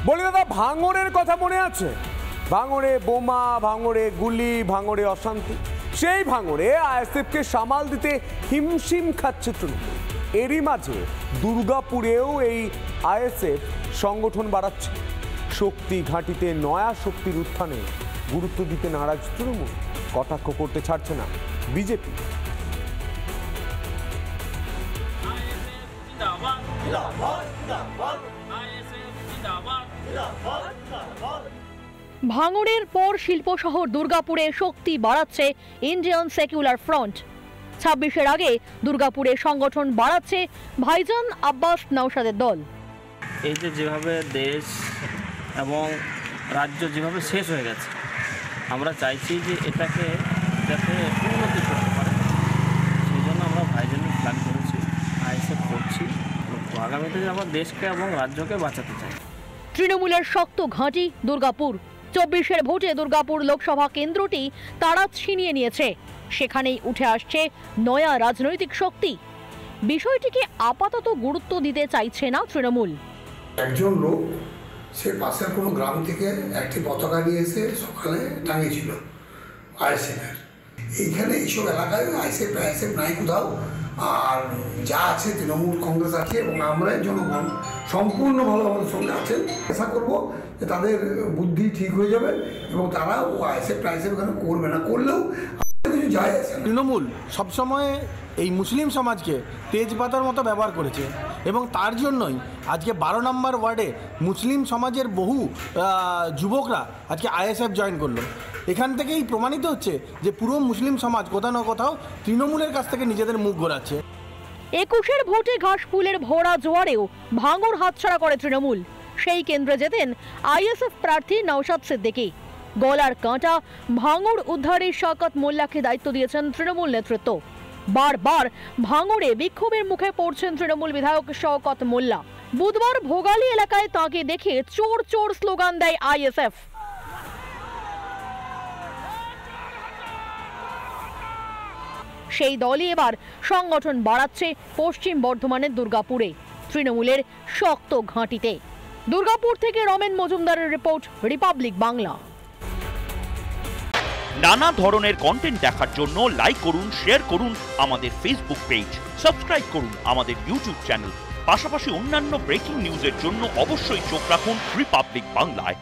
বলি দাদা, ভাঙড়ের কথা মনে আছে? ভাঙড়ে বোমা, ভাঙড়ে গুলি, ভাঙড়ে অশান্তি। সেই ভাঙড়ে আইএসএফকে সামাল দিতে হিমশিম খাচ্ছে তৃণমূল। এরই মাঝে দুর্গাপুরেও এই আইএসএফ সংগঠন বাড়াচ্ছে। শক্তি ঘাঁটিতে নয়া শক্তির উত্থানে গুরুত্ব দিতে নারাজ তৃণমূল, কটাক্ষ করতে ছাড়ছে না বিজেপি। ভাঙড়ের পর শিল্প শহর দুর্গাপুরে শক্তি বাড়াচ্ছে ইন্ডিয়ান সেকুলার ফ্রন্ট। 26-এর আগে দুর্গাপুরে সংগঠন বাড়াচ্ছে ভাইজান আব্বাস নওশাদের দল। এই যেভাবে দেশ এবং রাজ্য যেভাবে শেষ হয়ে গেছে, আমরা চাইছি যে এটাকে যাতে উন্নতি করতে পারে, সেই জন্য আমরা ভাইজানের প্ল্যান করেছি, আইএসএফ করছি। আগামীতে আমরা দেশকে এবং রাজ্যকে বাঁচাতে চাই। তৃণমূলের শক্ত ঘাঁটি দুর্গাপুর। 24-এর ভোটে দুর্গাপুর লোকসভা কেন্দ্রটি তারা ছিনিয়ে নিয়েছে। সেখানেই উঠে আসছে নয়া রাজনৈতিক শক্তি। বিষয়টিকে আপাতত গুরুত্ব দিতে চাইছে না তৃণমূল। একজন লোক সে পাশের কোনো গ্রাম থেকে একটি পতাকা নিয়ে এসে সকালে টাঙিয়েছিল আইএসএফের। এইখানে এইসব এলাকায় আইএসএফ নাই কোথাও, আর যা আছে তৃণমূল কংগ্রেস আছে এবং আমরা জনগণ সম্পূর্ণভাবে আমাদের সঙ্গে আছেন। আশা করবো যে তাদের বুদ্ধি ঠিক হয়ে যাবে এবং তারা ও আইএসএফ এখানে করবে না, করলেও কিছু যায় আসে না। তৃণমূল সবসময় এই মুসলিম সমাজকে তেজপাতার মতো ব্যবহার করেছে এবং তার জন্যই আজকে 12 নম্বর ওয়ার্ডে মুসলিম সমাজের বহু যুবকরা আজকে আইএসএফ জয়েন করলো। এখান থেকেই প্রমাণিত হচ্ছে যে পুরো মুসলিম সমাজ কোথাও না কোথাও তৃণমূলের কাছ থেকে নিজেদের মুখ ঘোরাচ্ছে। 21-এর ভোটে ঘাসফুলের ভরা জোয়ারেও ভাঙড় হাতছাড়া করে তৃণমূল। সেই কেন্দ্রে যেতেন আইএসএফ প্রার্থী নওশাদ সিদ্দিকী। গলার কাঁটা ভাঙড় উদ্ধারে শওকত মোল্লাকে দায়িত্ব দিয়েছেন তৃণমূল নেতৃত্ব। বারবার ভাঙড়ে বিক্ষোভের মুখে পড়ছেন তৃণমূল বিধায়ক শওকত মোল্লা। বুধবার ভোগালী এলাকায় তাঁকে দেখে চোর চোর স্লোগান দেয় আইএসএফ। সেই দলই এবার সংগঠন বাড়াচ্ছে পশ্চিম বর্ধমানের দুর্গাপুরে, তৃণমূলের শক্ত ঘাঁটিতে। দুর্গাপুর থেকে রমেন মজুমদারের রিপোর্ট, রিপাবলিক বাংলা। নানা ধরনের কন্টেন্ট দেখার জন্য লাইক করুন, শেয়ার করুন আমাদের ফেসবুক পেজ, সাবস্ক্রাইব করুন আমাদের ইউটিউব চ্যানেল। পাশাপাশি অন্যান্য ব্রেকিং নিউজের জন্য অবশ্যই চোখ রাখুন রিপাবলিক বাংলায়।